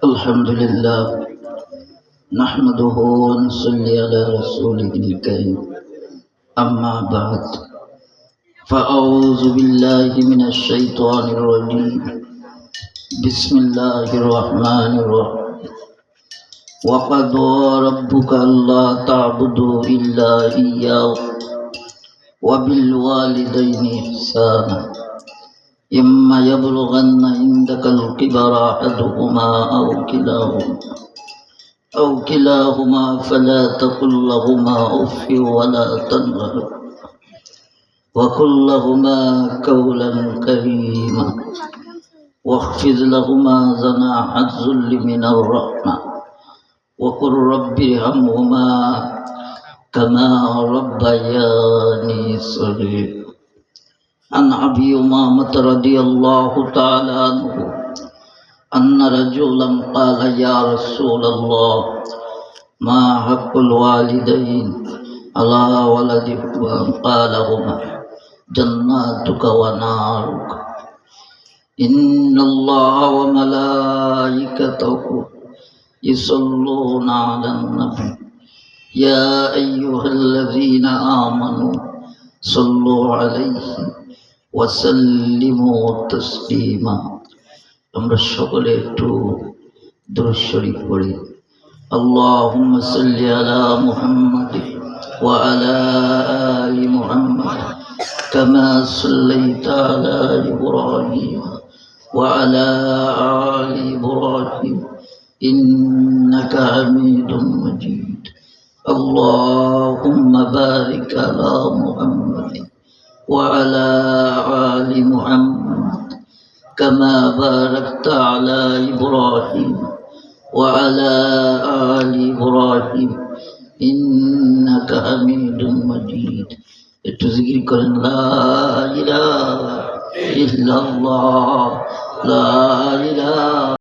الحمد لله نحمده ونصلي على رسوله الكريم أما بعد فأعوذ بالله من الشيطان الرجيم بسم الله الرحمن الرحيم وقضى ربك ألا تعبدوا إلا إياه وبالوالدين إحسانا إما يبلغن عندك الكبر أحدهما أو كلاهما فلا تقل لهما أف ولا تنهرهما وقل لهما قولا كريما واخفض لهما جناح الذل من الرحمة وقل رب ارحمهما كما ربياني صغيرا عن أبي أمامة رضي الله تعالى عنه أن رجلا قال يا رسول الله ما حق الوالدين على ولدهما قال هما جناتك ونارك إن الله وملائكته يصلون على النبي يا أيها الذين آمنوا صلوا عليه وسلموا تسليما আমরা সকলে একটু দুরূদ শরীফ পড়ি اللهم صل على محمد وعلى آل محمد كما صليت على إبراهيم وعلى آل إبراهيم إنك حميد مجيد اللهم بارك على محمد وعلى آل محمد كما باركت على إبراهيم وعلى آل إبراهيم إنك حميد مجيد تذكر لا إله إلا الله لا إله